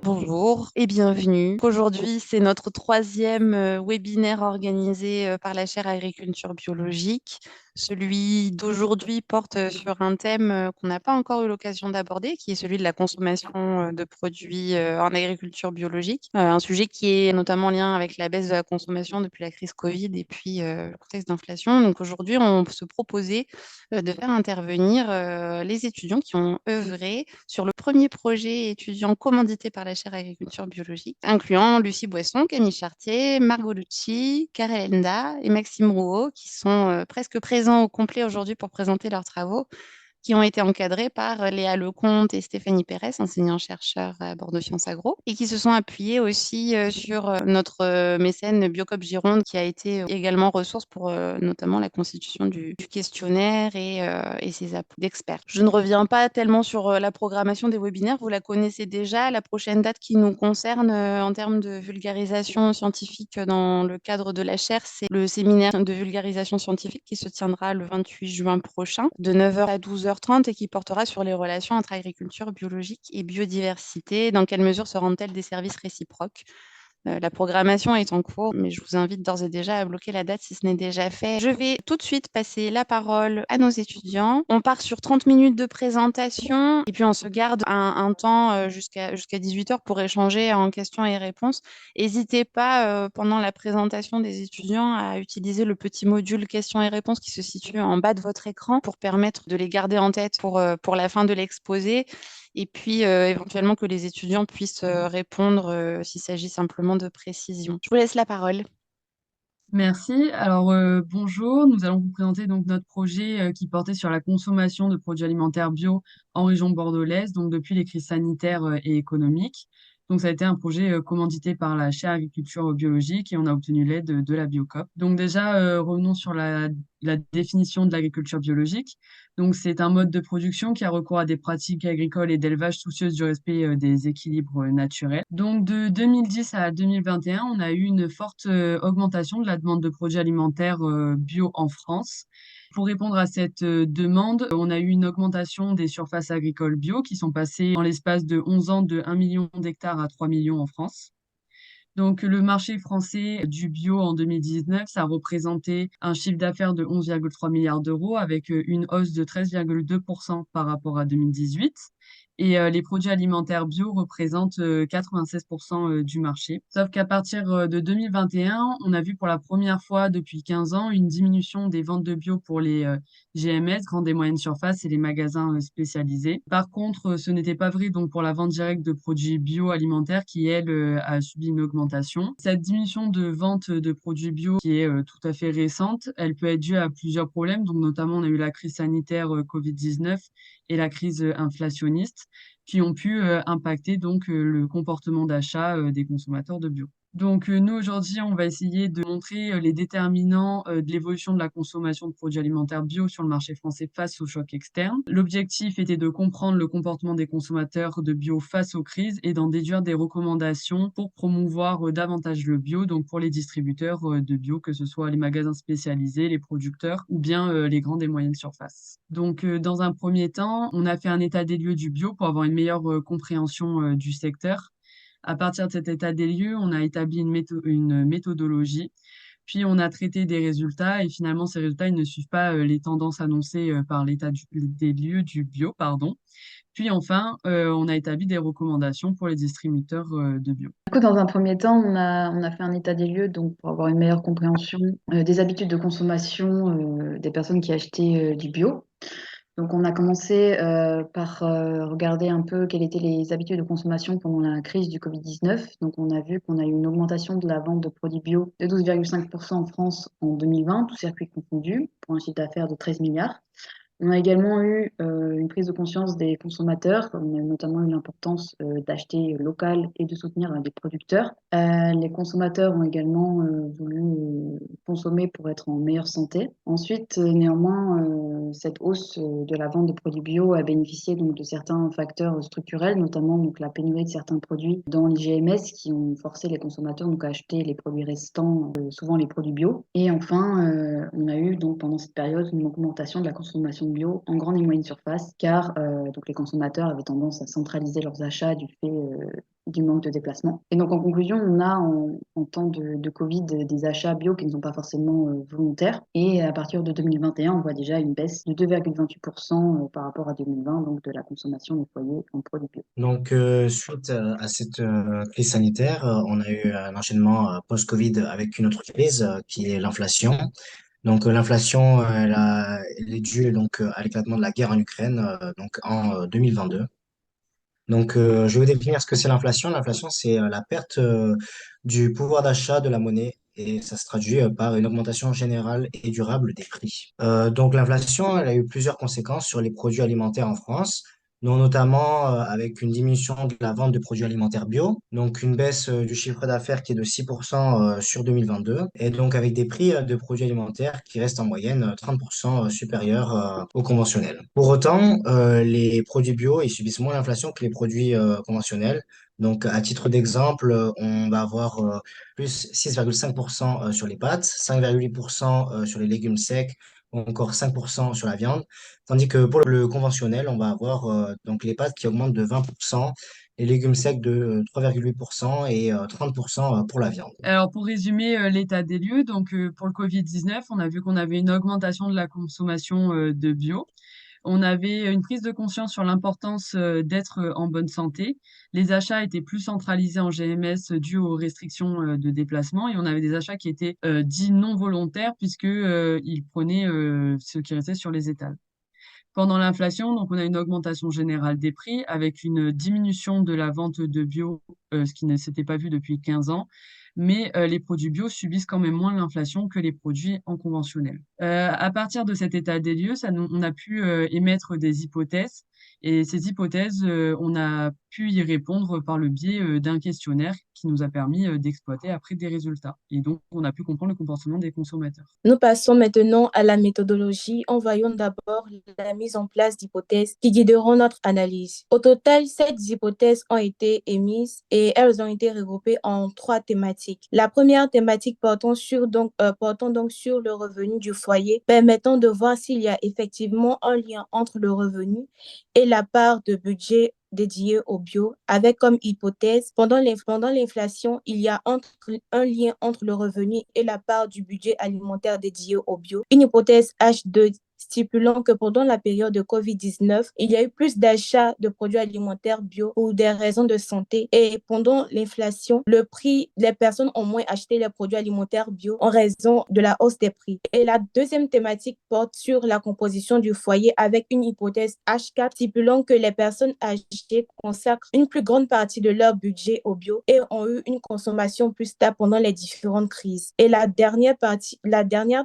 Bonjour et bienvenue. Aujourd'hui, c'est notre troisième webinaire organisé par la chaire Agriculture biologique. Celui d'aujourd'hui porte sur un thème qu'on n'a pas encore eu l'occasion d'aborder, qui est celui de la consommation de produits en agriculture biologique. Un sujet qui est notamment en lien avec la baisse de la consommation depuis la crise Covid et puis le contexte d'inflation. Donc aujourd'hui, on se proposait de faire intervenir les étudiants qui ont œuvré sur le premier projet étudiant commandité par la chaire Agriculture biologique, incluant Lucie Boisson, Camille Chartier, Margot Lucci, Karel Enda et Maxime Rouault, qui sont presque présents au complet aujourd'hui pour présenter leurs travaux, qui ont été encadrés par Léa Lecomte et Stéphanie Pérez, enseignants-chercheurs à Bordeaux Sciences Agro, et qui se sont appuyés aussi sur notre mécène Biocop Gironde, qui a été également ressource pour notamment la constitution du questionnaire et ses apports d'experts. Je ne reviens pas tellement sur la programmation des webinaires, vous la connaissez déjà. La prochaine date qui nous concerne en termes de vulgarisation scientifique dans le cadre de la chaire, c'est le séminaire de vulgarisation scientifique qui se tiendra le 28 juin prochain, de 9 h à 12 h 30, et qui portera sur les relations entre agriculture biologique et biodiversité. Dans quelle mesure se rendent-elles des services réciproques? La programmation est en cours, mais je vous invite d'ores et déjà à bloquer la date si ce n'est déjà fait. Je vais tout de suite passer la parole à nos étudiants. On part sur 30 minutes de présentation et puis on se garde un temps jusqu'à 18 h pour échanger en questions et réponses. N'hésitez pas pendant la présentation des étudiants à utiliser le petit module questions et réponses qui se situe en bas de votre écran pour permettre de les garder en tête pour la fin de l'exposé. Et puis, éventuellement, que les étudiants puissent répondre s'il s'agit simplement de précision. Je vous laisse la parole. Merci. Alors, bonjour. Nous allons vous présenter donc notre projet qui portait sur la consommation de produits alimentaires bio en région bordelaise, donc depuis les crises sanitaires et économiques. Donc, ça a été un projet commandité par la chaire agriculture biologique et on a obtenu l'aide de la Biocop. Donc, déjà, revenons sur la définition de l'agriculture biologique. Donc, c'est un mode de production qui a recours à des pratiques agricoles et d'élevage soucieuses du respect des équilibres naturels. Donc, de 2010 à 2021, on a eu une forte augmentation de la demande de produits alimentaires bio en France. Pour répondre à cette demande, on a eu une augmentation des surfaces agricoles bio qui sont passées en l'espace de 11 ans de 1 million d'hectares à 3 millions en France. Donc, le marché français du bio en 2019, ça a représenté un chiffre d'affaires de 11,3 milliards d'euros avec une hausse de 13,2% par rapport à 2018. Et les produits alimentaires bio représentent 96% du marché. Sauf qu'à partir de 2021, on a vu pour la première fois depuis 15 ans une diminution des ventes de bio pour les GMS, grandes et moyennes surfaces, et les magasins spécialisés. Par contre, ce n'était pas vrai donc pour la vente directe de produits bio alimentaires qui, elle, a subi une augmentation. Cette diminution de vente de produits bio qui est tout à fait récente, elle peut être due à plusieurs problèmes. Donc, notamment, on a eu la crise sanitaire Covid-19 et la crise inflationniste qui ont pu impacter donc le comportement d'achat des consommateurs de bio. Donc nous aujourd'hui, on va essayer de montrer les déterminants de l'évolution de la consommation de produits alimentaires bio sur le marché français face aux chocs externes. L'objectif était de comprendre le comportement des consommateurs de bio face aux crises et d'en déduire des recommandations pour promouvoir davantage le bio, donc pour les distributeurs de bio, que ce soit les magasins spécialisés, les producteurs ou bien les grandes et moyennes surfaces. Donc dans un premier temps, on a fait un état des lieux du bio pour avoir une meilleure compréhension du secteur. À partir de cet état des lieux, on a établi une méthodologie, puis on a traité des résultats et finalement ces résultats ils ne suivent pas les tendances annoncées par des lieux du bio, pardon. Puis enfin, on a établi des recommandations pour les distributeurs de bio. Du coup, dans un premier temps, on a fait un état des lieux donc pour avoir une meilleure compréhension des habitudes de consommation des personnes qui achetaient du bio. Donc, on a commencé par regarder un peu quelles étaient les habitudes de consommation pendant la crise du Covid-19. Donc, on a vu qu'on a eu une augmentation de la vente de produits bio de 12,5% en France en 2020, tous circuits confondus, pour un chiffre d'affaires de 13 milliards. On a également eu une prise de conscience des consommateurs. On a notamment eu l'importance d'acheter local et de soutenir des producteurs. Les consommateurs ont également voulu consommer pour être en meilleure santé. Ensuite, néanmoins, cette hausse de la vente de produits bio a bénéficié donc de certains facteurs structurels, notamment donc la pénurie de certains produits dans les GMS qui ont forcé les consommateurs donc à acheter les produits restants, souvent les produits bio. Et enfin, on a eu donc pendant cette période une augmentation de la consommation consommation bio en grande et moyenne surface, car donc les consommateurs avaient tendance à centraliser leurs achats du fait du manque de déplacement. Et donc en conclusion, on a en temps de Covid des achats bio qui ne sont pas forcément volontaires. Et à partir de 2021, on voit déjà une baisse de 2,28% par rapport à 2020, donc de la consommation des foyers en produits bio. Donc, suite à cette crise sanitaire, on a eu un enchaînement post-Covid avec une autre crise qui est l'inflation. Donc, l'inflation, elle est due donc à l'éclatement de la guerre en Ukraine donc en 2022. Donc, je vais vous définir ce que c'est l'inflation. L'inflation, c'est la perte du pouvoir d'achat de la monnaie et ça se traduit par une augmentation générale et durable des prix. Donc, l'inflation, elle a eu plusieurs conséquences sur les produits alimentaires en France, dont notamment avec une diminution de la vente de produits alimentaires bio, donc une baisse du chiffre d'affaires qui est de 6% sur 2022, et donc avec des prix de produits alimentaires qui restent en moyenne 30% supérieurs aux conventionnels. Pour autant, les produits bio, ils subissent moins l'inflation que les produits conventionnels. Donc, à titre d'exemple, on va avoir plus 6,5% sur les pâtes, 5,8% sur les légumes secs, ou encore 5% sur la viande. Tandis que pour le conventionnel, on va avoir donc les pâtes qui augmentent de 20%, les légumes secs de 3,8% et 30% pour la viande. Alors, pour résumer l'état des lieux, donc pour le Covid-19, on a vu qu'on avait une augmentation de la consommation de bio. On avait une prise de conscience sur l'importance d'être en bonne santé. Les achats étaient plus centralisés en GMS dû aux restrictions de déplacement et on avait des achats qui étaient dits non volontaires puisque ils prenaient ce qui restait sur les étals. Pendant l'inflation, donc on a une augmentation générale des prix avec une diminution de la vente de bio, ce qui ne s'était pas vu depuis 15 ans. Mais les produits bio subissent quand même moins l'inflation que les produits en conventionnel. À partir de cet état des lieux, on a pu émettre des hypothèses. Et ces hypothèses, on a pu y répondre par le biais d'un questionnaire qui nous a permis d'exploiter après des résultats. Et donc, on a pu comprendre le comportement des consommateurs. Nous passons maintenant à la méthodologie en voyant d'abord la mise en place d'hypothèses qui guideront notre analyse. Au total, 7 hypothèses ont été émises et elles ont été regroupées en 3 thématiques. La première thématique portant donc sur le revenu du foyer, permettant de voir s'il y a effectivement un lien entre le revenu et la part de budget dédié au bio, avec comme hypothèse, pendant l'inflation, il y a un lien entre le revenu et la part du budget alimentaire dédié au bio. Une hypothèse H2 stipulant que pendant la période de COVID-19, il y a eu plus d'achats de produits alimentaires bio pour des raisons de santé. Et pendant l'inflation, les personnes ont moins acheté les produits alimentaires bio en raison de la hausse des prix. Et la deuxième thématique porte sur la composition du foyer avec une hypothèse H4 stipulant que les personnes âgées consacrent une plus grande partie de leur budget au bio et ont eu une consommation plus stable pendant les différentes crises. Et la dernière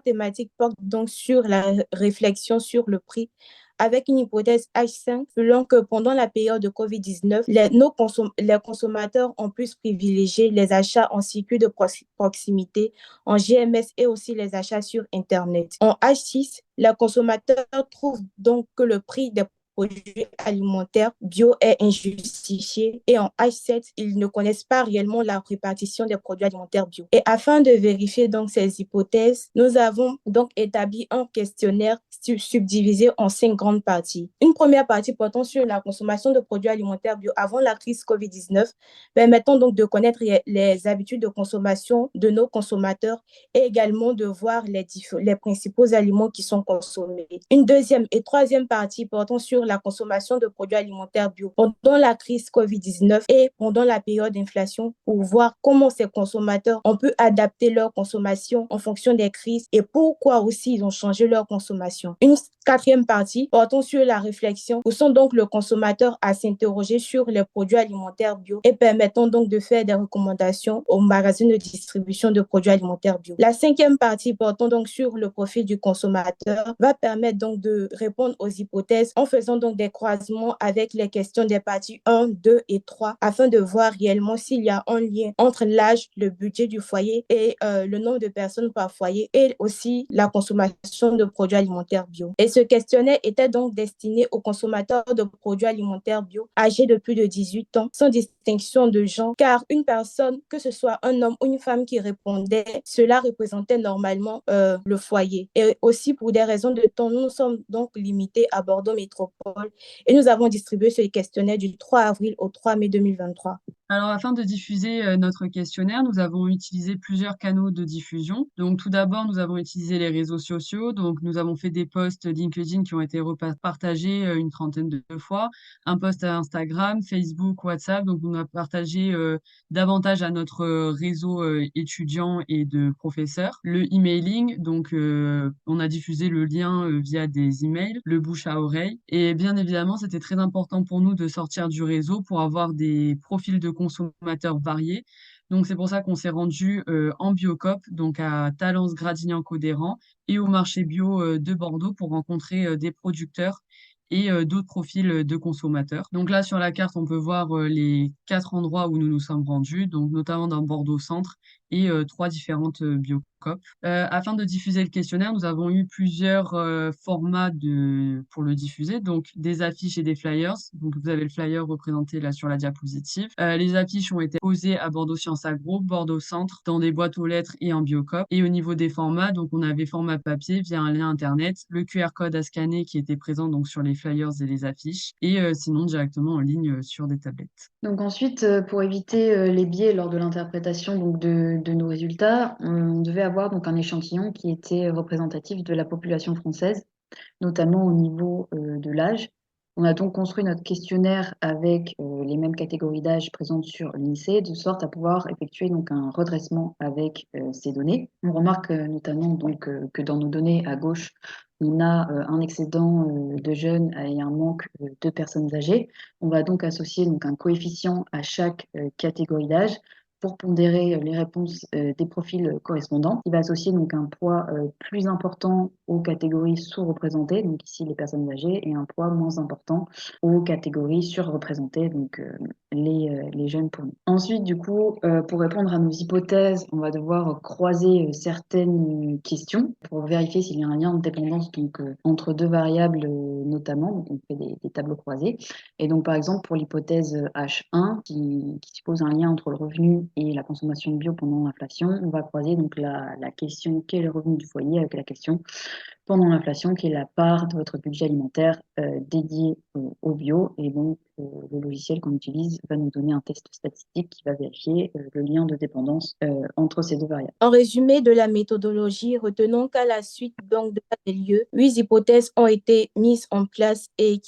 thématique porte donc sur la réflexion sur le prix avec une hypothèse H5 selon que pendant la période de COVID-19, les consommateurs ont pu privilégier les achats en circuit de proximité, en GMS et aussi les achats sur Internet. En H6, les consommateurs trouvent donc que le prix des produits alimentaires bio est injustifié et en H7, ils ne connaissent pas réellement la répartition des produits alimentaires bio. Et afin de vérifier donc ces hypothèses, nous avons donc établi un questionnaire subdivisé en 5 grandes parties. Une première partie portant sur la consommation de produits alimentaires bio avant la crise COVID-19, permettant donc de connaître les habitudes de consommation de nos consommateurs et également de voir les principaux aliments qui sont consommés. Une deuxième et troisième partie portant sur la consommation de produits alimentaires bio pendant la crise COVID-19 et pendant la période d'inflation pour voir comment ces consommateurs ont pu adapter leur consommation en fonction des crises et pourquoi aussi ils ont changé leur consommation. Une quatrième partie portant sur la réflexion poussant donc le consommateur à s'interroger sur les produits alimentaires bio et permettant donc de faire des recommandations aux magasins de distribution de produits alimentaires bio. La cinquième partie portant donc sur le profil du consommateur va permettre donc de répondre aux hypothèses en faisant donc des croisements avec les questions des parties 1, 2 et 3 afin de voir réellement s'il y a un lien entre l'âge, le budget du foyer et le nombre de personnes par foyer et aussi la consommation de produits alimentaires bio. Et ce questionnaire était donc destiné aux consommateurs de produits alimentaires bio âgés de plus de 18 ans, sans distinction de genre, car une personne, que ce soit un homme ou une femme qui répondait, cela représentait normalement le foyer. Et aussi pour des raisons de temps, nous sommes donc limités à Bordeaux Métropole et nous avons distribué ce questionnaire du 3 avril au 3 mai 2023. Alors, afin de diffuser notre questionnaire, nous avons utilisé plusieurs canaux de diffusion. Donc, tout d'abord, nous avons utilisé les réseaux sociaux. Donc, nous avons fait des posts LinkedIn qui ont été partagés une trentaine de fois, un post à Instagram, Facebook, WhatsApp. Donc, on a partagé davantage à notre réseau étudiant et de professeurs. Le emailing, donc, on a diffusé le lien via des emails, le bouche à oreille. Et bien évidemment, c'était très important pour nous de sortir du réseau pour avoir des profils de consommateurs variés. Donc, c'est pour ça qu'on s'est rendu en Biocoop, donc à Talence, Gradignan-Codéran et au marché bio de Bordeaux pour rencontrer des producteurs et d'autres profils de consommateurs. Donc là, sur la carte, on peut voir les 4 endroits où nous nous sommes rendus, donc notamment dans Bordeaux Centre et 3 différentes Biocoop. Afin de diffuser le questionnaire, nous avons eu plusieurs formats pour le diffuser, donc des affiches et des flyers. Donc vous avez le flyer représenté là sur la diapositive. Les affiches ont été posées à Bordeaux Sciences Agro, Bordeaux Centre, dans des boîtes aux lettres et en Biocoop. Et au niveau des formats, donc on avait format papier via un lien internet, le QR code à scanner qui était présent donc sur les flyers et les affiches, et sinon directement en ligne sur des tablettes. Donc ensuite, pour éviter les biais lors de l'interprétation donc de nos résultats, on devait avoir donc un échantillon qui était représentatif de la population française, notamment au niveau de l'âge. On a donc construit notre questionnaire avec les mêmes catégories d'âge présentes sur l'INSEE, de sorte à pouvoir effectuer donc un redressement avec ces données. On remarque notamment donc que dans nos données à gauche, on a un excédent de jeunes et un manque de personnes âgées. On va donc associer donc un coefficient à chaque catégorie d'âge pour pondérer les réponses des profils correspondants. Il va associer donc un poids plus important aux catégories sous-représentées, donc ici les personnes âgées, et un poids moins important aux catégories surreprésentées, donc les jeunes pour nous. Ensuite, du coup, pour répondre à nos hypothèses, on va devoir croiser certaines questions pour vérifier s'il y a un lien de dépendance donc, entre deux variables notamment. Donc, on fait des tableaux croisés. Et donc, par exemple, pour l'hypothèse H1, qui suppose un lien entre le revenu et la consommation bio pendant l'inflation, on va croiser donc la question qu'est le revenu du foyer avec la question pendant l'inflation, qui est la part de votre budget alimentaire dédié au bio. Et donc, le logiciel qu'on utilise va nous donner un test statistique qui va vérifier le lien de dépendance entre ces deux variables. En résumé de la méthodologie, retenons qu'à la suite donc de des lieux, 8 hypothèses ont été mises en place et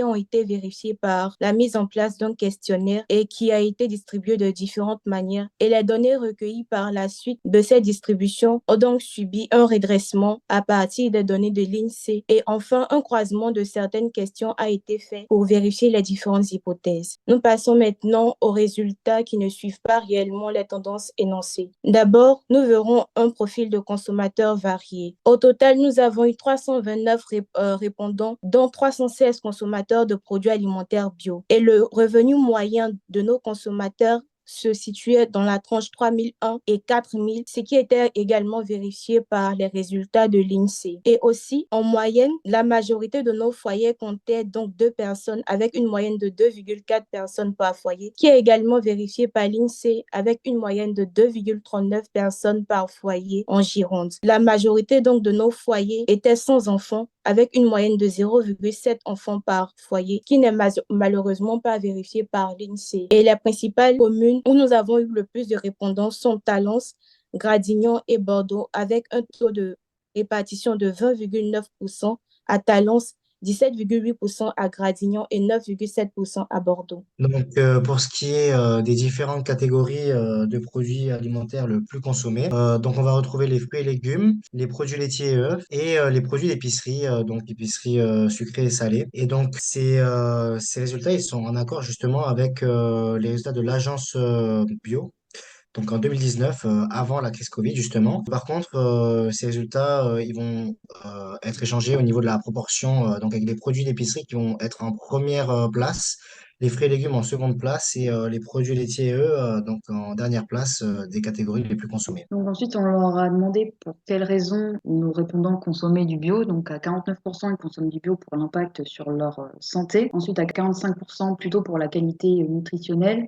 ont été vérifiées par la mise en place d'un questionnaire et qui a été distribué de différentes manières. Et les données recueillies par la suite de ces distributions ont donc subi un redressement à partir des données de l'INSEE. Et enfin, un croisement de certaines questions a été fait pour vérifier les différentes hypothèses. Nous passons maintenant aux résultats qui ne suivent pas réellement les tendances énoncées. D'abord, nous verrons un profil de consommateurs varié. Au total, nous avons eu 329 répondants, dont 316 consommateurs de produits alimentaires bio. Et le revenu moyen de nos consommateurs se situait dans la tranche 3 001 et 4 000, ce qui était également vérifié par les résultats de l'INSEE. Et aussi, en moyenne, la majorité de nos foyers comptaient donc 2 personnes avec une moyenne de 2,4 personnes par foyer, qui est également vérifié par l'INSEE avec une moyenne de 2,39 personnes par foyer en Gironde. La majorité donc de nos foyers étaient sans enfants, avec une moyenne de 0,7 enfants par foyer, qui n'est malheureusement pas vérifiée par l'INSEE. Et les principales communes où nous avons eu le plus de répondants sont Talence, Gradignan et Bordeaux, avec un taux de répartition de 20,9% à Talence, 17,8% à Gradignan et 9,7% à Bordeaux. Donc, pour ce qui est des différentes catégories de produits alimentaires le plus consommés, donc on va retrouver les fruits et légumes, les produits laitiers et œufs et les produits d'épicerie, donc épicerie sucrée et salée. Et donc, ces résultats, ils sont en accord justement avec les résultats de l'agence bio. donc en 2019, avant la crise Covid justement. Par contre, ces résultats, ils vont être échangés au niveau de la proportion, donc avec les produits d'épicerie qui vont être en première place, les fruits et légumes en seconde place et les produits laitiers, eux, donc en dernière place des catégories les plus consommées. Donc ensuite, on leur a demandé pour quelles raisons nos répondants consommaient du bio. Donc à 49%, ils consomment du bio pour l'impact sur leur santé. Ensuite, à 45% plutôt pour la qualité nutritionnelle.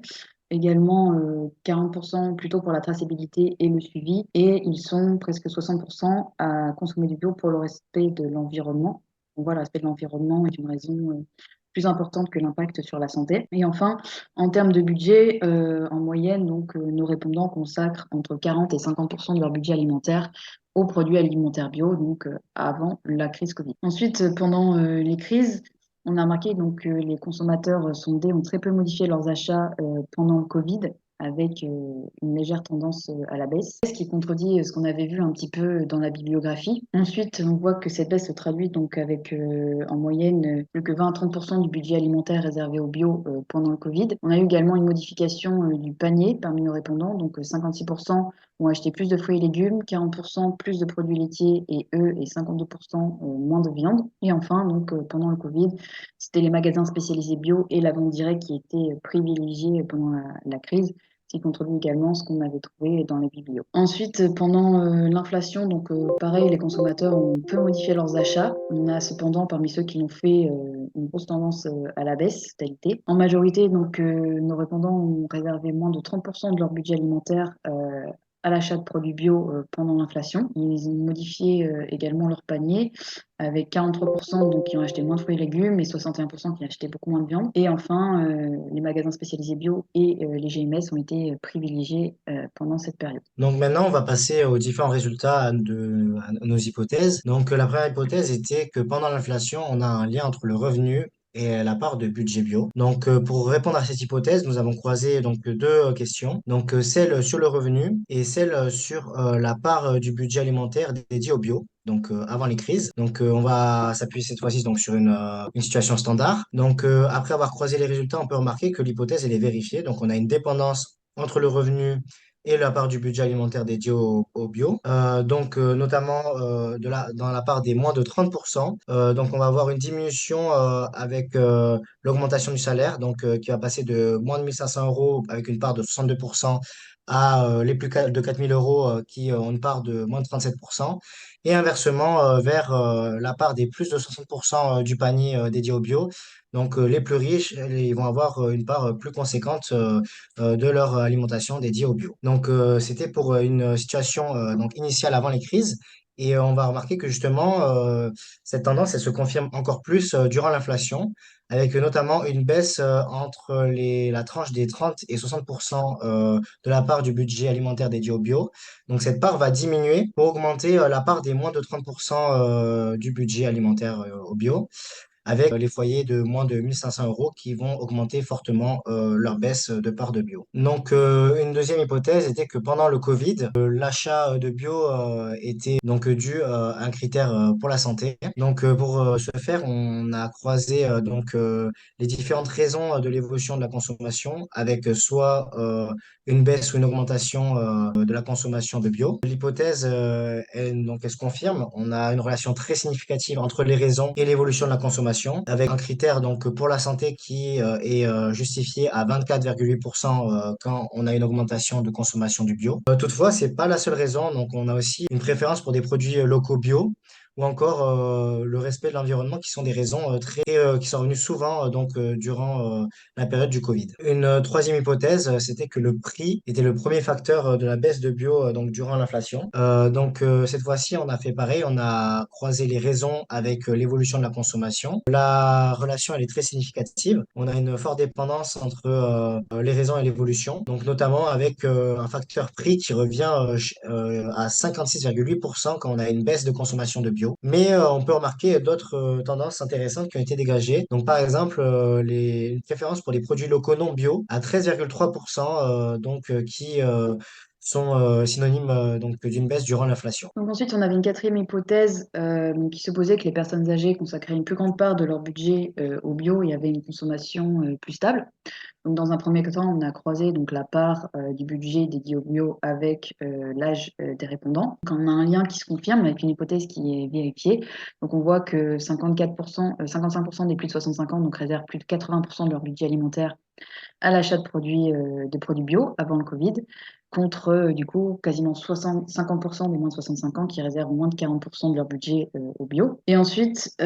Également 40% plutôt pour la traçabilité et le suivi. Et ils sont presque 60% à consommer du bio pour le respect de l'environnement. On voit le respect de l'environnement est une raison plus importante que l'impact sur la santé. Et enfin, en termes de budget, en moyenne, donc, nos répondants consacrent entre 40 et 50% de leur budget alimentaire aux produits alimentaires bio, donc avant la crise Covid. Ensuite, pendant les crises, on a remarqué donc, que les consommateurs sondés ont très peu modifié leurs achats pendant le Covid, avec une légère tendance à la baisse, ce qui contredit ce qu'on avait vu un petit peu dans la bibliographie. Ensuite, on voit que cette baisse se traduit donc avec en moyenne plus que 20 à 30% du budget alimentaire réservé au bio pendant le Covid. On a eu également une modification du panier parmi nos répondants, donc 56% ont acheté plus de fruits et légumes, 40% plus de produits laitiers et 52% moins de viande. Et enfin, donc pendant le Covid, c'était les magasins spécialisés bio et la vente directe qui étaient privilégiés pendant la crise, qui contredit également ce qu'on avait trouvé dans les biblios. Ensuite, pendant l'inflation, donc pareil, les consommateurs ont peu modifié leurs achats. On a cependant parmi ceux qui l'ont fait une grosse tendance à la baisse, totalité. En majorité, donc nos répondants ont réservé moins de 30% de leur budget alimentaire à l'achat de produits bio pendant l'inflation. Ils ont modifié également leur panier avec 43% donc, qui ont acheté moins de fruits et légumes et 61% qui ont acheté beaucoup moins de viande. Et enfin, les magasins spécialisés bio et les GMS ont été privilégiés pendant cette période. Donc maintenant, on va passer aux différents résultats à nos hypothèses. Donc la première hypothèse était que pendant l'inflation, on a un lien entre le revenu et la part de budget bio. Donc pour répondre à cette hypothèse, nous avons croisé donc deux questions. Donc celle sur le revenu et celle sur la part du budget alimentaire dédié au bio. Donc avant les crises. Donc on va s'appuyer cette fois-ci donc sur une situation standard. Donc après avoir croisé les résultats, on peut remarquer que l'hypothèse elle est vérifiée. Donc on a une dépendance entre le revenu et la part du budget alimentaire dédié au bio. Donc, notamment dans la part des moins de 30%. Donc, on va avoir une diminution avec l'augmentation du salaire, donc qui va passer de moins de 1500 euros avec une part de 62% à les plus de 4000 euros qui ont une part de moins de 37%. Et inversement, vers la part des plus de 60% du panier dédié au bio. Donc, les plus riches, ils vont avoir une part plus conséquente de leur alimentation dédiée au bio. Donc, c'était pour une situation donc initiale avant les crises. Et on va remarquer que justement, cette tendance, elle se confirme encore plus durant l'inflation, avec notamment une baisse entre la tranche des 30 et 60% de la part du budget alimentaire dédié au bio. Donc, cette part va diminuer pour augmenter la part des moins de 30% du budget alimentaire au bio avec les foyers de moins de 1500 euros qui vont augmenter fortement leur baisse de part de bio. Donc, une deuxième hypothèse était que pendant le Covid, l'achat de bio était donc dû à un critère pour la santé. Donc, pour ce faire, on a croisé les différentes raisons de l'évolution de la consommation avec soit une baisse ou une augmentation de la consommation de bio. L'hypothèse, elle se confirme. On a une relation très significative entre les raisons et l'évolution de la consommation, avec un critère donc pour la santé qui est justifié à 24,8% quand on a une augmentation de consommation du bio. Toutefois, c'est pas la seule raison. Donc, on a aussi une préférence pour des produits locaux bio ou encore le respect de l'environnement qui sont des raisons qui sont revenues souvent durant la période du Covid. Une troisième hypothèse, c'était que le prix était le premier facteur de la baisse de bio donc durant l'inflation. Cette fois-ci, on a fait pareil, on a croisé les raisons avec l'évolution de la consommation. La relation, elle est très significative. On a une forte dépendance entre les raisons et l'évolution, donc notamment avec un facteur prix qui revient à 56,8% quand on a une baisse de consommation de bio. Mais on peut remarquer d'autres tendances intéressantes qui ont été dégagées. Donc par exemple, une préférence pour les produits locaux non bio à 13,3%, qui sont synonymes donc d'une baisse durant l'inflation. Donc ensuite, on avait une quatrième hypothèse donc, qui supposait que les personnes âgées consacraient une plus grande part de leur budget au bio et avaient une consommation plus stable. Donc, dans un premier temps, on a croisé donc, la part du budget dédié au bio avec l'âge des répondants. Donc, on a un lien qui se confirme avec une hypothèse qui est vérifiée. Donc, on voit que 54%, 55% des plus de 65 ans donc, réservent plus de 80% de leur budget alimentaire à l'achat de produits bio avant le Covid, contre du coup quasiment 50% des moins de 65 ans qui réservent moins de 40% de leur budget au bio. Et ensuite,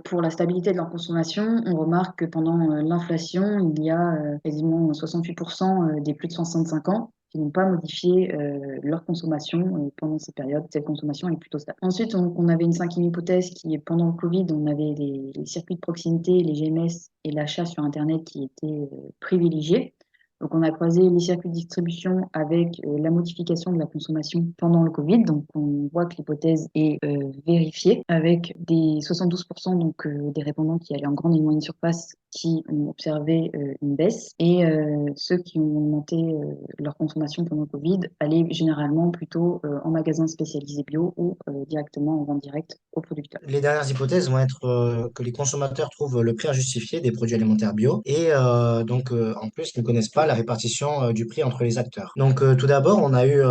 pour la stabilité de leur consommation, on remarque que pendant l'inflation, il y a quasiment 68% des plus de 65 ans qui n'ont pas modifié leur consommation pendant ces périodes. Cette consommation est plutôt stable. Ensuite, on avait une cinquième hypothèse qui est pendant le Covid, on avait les circuits de proximité, les GMS et l'achat sur Internet qui étaient privilégiés. Donc, on a croisé les circuits de distribution avec la modification de la consommation pendant le Covid. Donc, on voit que l'hypothèse est vérifiée avec des 72% donc, des répondants qui allaient en grande et moyenne surface qui ont observé une baisse et ceux qui ont augmenté leur consommation pendant le Covid allaient généralement plutôt en magasin spécialisé bio ou directement en vente directe aux producteurs. Les dernières hypothèses vont être que les consommateurs trouvent le prix injustifié des produits alimentaires bio et donc en plus ne connaissent pas la répartition du prix entre les acteurs. Donc tout d'abord, on a eu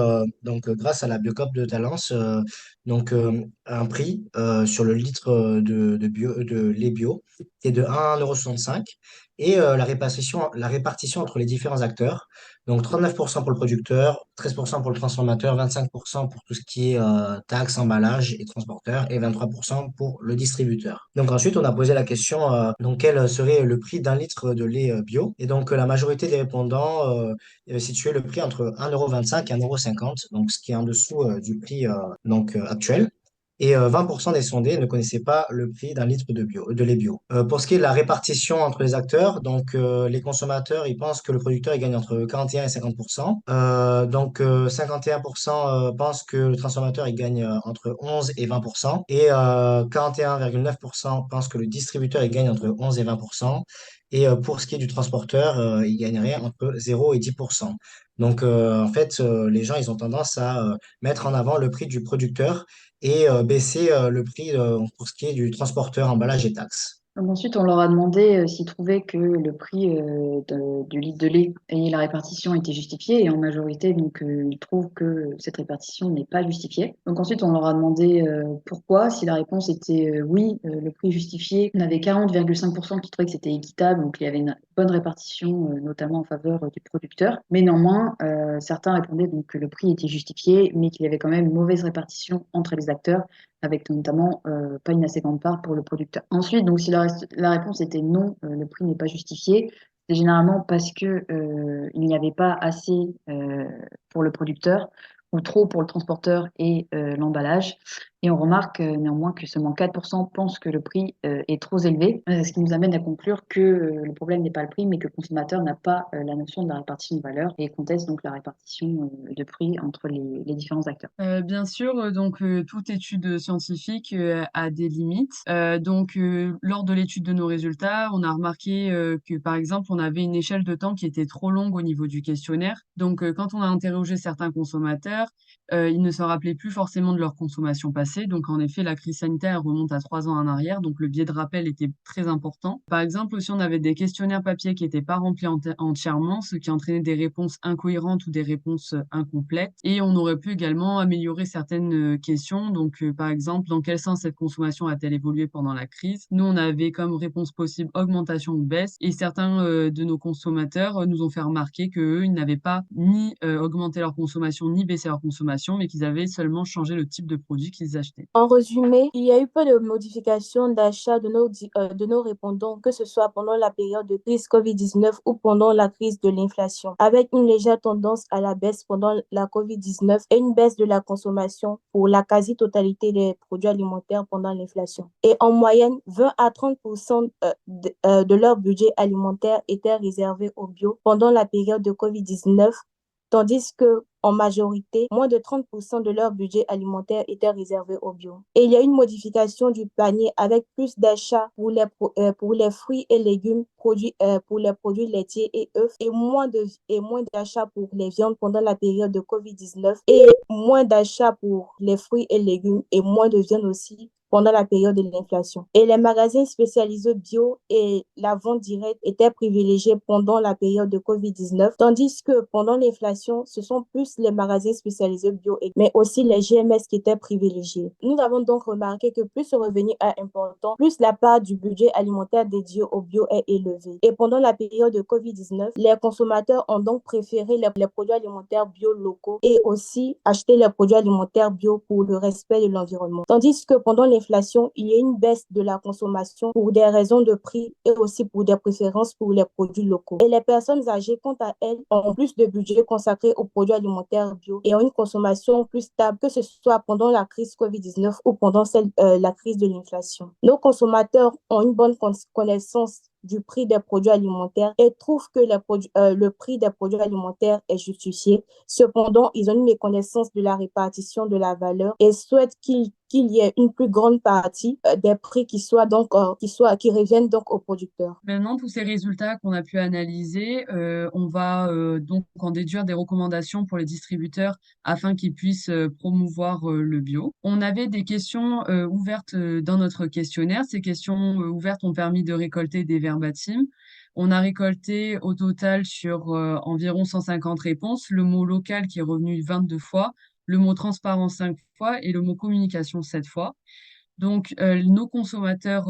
donc grâce à la Biocop de Talence donc un prix sur le litre de lait bio qui est de 1,65 € et la répartition entre les différents acteurs. Donc 39% pour le producteur, 13% pour le transformateur, 25% pour tout ce qui est taxes, emballage et transporteur et 23% pour le distributeur. Donc ensuite, on a posé la question donc quel serait le prix d'un litre de lait bio. Et donc la majorité des répondants situaient le prix entre 1,25 € et 1,50 €, donc ce qui est en dessous du prix actuel. Et 20% des sondés ne connaissaient pas le prix d'un litre de lait bio. Pour ce qui est de la répartition entre les acteurs, donc les consommateurs, ils pensent que le producteur il gagne entre 41 et 50%. 51% pensent que le transformateur il gagne entre 11 et 20%. Et 41,9% pensent que le distributeur il gagne entre 11 et 20%. Et pour ce qui est du transporteur, il gagnerait entre 0 et 10%. Donc en fait, les gens ils ont tendance à mettre en avant le prix du producteur et baisser le prix pour ce qui est du transporteur, emballage et taxes. Donc ensuite, on leur a demandé s'ils trouvaient que le prix du litre de lait et la répartition étaient justifiés. Et en majorité, donc, ils trouvent que cette répartition n'est pas justifiée. Donc ensuite, on leur a demandé pourquoi. Si la réponse était oui, le prix est justifié, on avait 40,5% qui trouvaient que c'était équitable, donc il y avait une bonne répartition, notamment en faveur du producteur. Mais néanmoins, certains répondaient donc que le prix était justifié, mais qu'il y avait quand même une mauvaise répartition entre les acteurs avec notamment pas une assez grande part pour le producteur. Ensuite, donc si la réponse était non, le prix n'est pas justifié, c'est généralement parce que il n'y avait pas assez pour le producteur ou trop pour le transporteur et l'emballage. Et on remarque néanmoins que seulement 4% pensent que le prix est trop élevé, ce qui nous amène à conclure que le problème n'est pas le prix, mais que le consommateur n'a pas la notion de la répartition de valeur et conteste donc la répartition de prix entre les différents acteurs. Bien sûr, toute étude scientifique a des limites. Lors de l'étude de nos résultats, on a remarqué que, par exemple, on avait une échelle de temps qui était trop longue au niveau du questionnaire. Donc, quand on a interrogé certains consommateurs, ils ne se rappelaient plus forcément de leur consommation passée. Donc, en effet, la crise sanitaire remonte à 3 ans en arrière. Donc, le biais de rappel était très important. Par exemple, aussi, on avait des questionnaires papier qui n'étaient pas remplis entièrement, ce qui entraînait des réponses incohérentes ou des réponses incomplètes. Et on aurait pu également améliorer certaines questions. Donc, par exemple, dans quel sens cette consommation a-t-elle évolué pendant la crise? Nous, on avait comme réponse possible augmentation ou baisse. Et certains de nos consommateurs nous ont fait remarquer qu'eux, ils n'avaient pas ni augmenté leur consommation, ni baissé leur consommation, mais qu'ils avaient seulement changé le type de produit qu'ils achetaient. En résumé, il y a eu peu de modifications d'achat de nos répondants, que ce soit pendant la période de crise COVID-19 ou pendant la crise de l'inflation, avec une légère tendance à la baisse pendant la COVID-19 et une baisse de la consommation pour la quasi-totalité des produits alimentaires pendant l'inflation. Et en moyenne, 20 à 30% de leur budget alimentaire était réservé au bio pendant la période de COVID-19 tandis que en majorité, moins de 30% de leur budget alimentaire était réservé au bio. Et il y a une modification du panier avec plus d'achats pour les fruits et légumes, pour les produits laitiers et œufs, et moins d'achats pour les viandes pendant la période de COVID-19, et moins d'achats pour les fruits et légumes et moins de viande aussi pendant la période de l'inflation. Et les magasins spécialisés bio et la vente directe étaient privilégiés pendant la période de COVID-19, tandis que pendant l'inflation, ce sont plus les magasins spécialisés bio, mais aussi les GMS qui étaient privilégiés. Nous avons donc remarqué que plus ce revenu est important, plus la part du budget alimentaire dédié au bio est élevée. Et pendant la période de COVID-19, les consommateurs ont donc préféré les produits alimentaires bio locaux et aussi acheté les produits alimentaires bio pour le respect de l'environnement. Tandis que pendant l'inflation, il y a une baisse de la consommation pour des raisons de prix et aussi pour des préférences pour les produits locaux. Et les personnes âgées, quant à elles, ont plus de budget consacré aux produits alimentaires bio et ont une consommation plus stable, que ce soit pendant la crise COVID-19 ou pendant la crise de l'inflation. Nos consommateurs ont une bonne connaissance du prix des produits alimentaires et trouvent que le prix des produits alimentaires est justifié. Cependant, ils ont une méconnaissance de la répartition de la valeur et souhaitent qu'il y ait une plus grande partie des prix qui reviennent donc aux producteurs. Maintenant, tous ces résultats qu'on a pu analyser, on va donc en déduire des recommandations pour les distributeurs afin qu'ils puissent promouvoir le bio. On avait des questions ouvertes dans notre questionnaire. Ces questions ouvertes ont permis de récolter des verbatims. On a récolté au total sur environ 150 réponses le mot local qui est revenu 22 fois, le mot transparence 5 fois et le mot communication 7 fois. Donc, nos consommateurs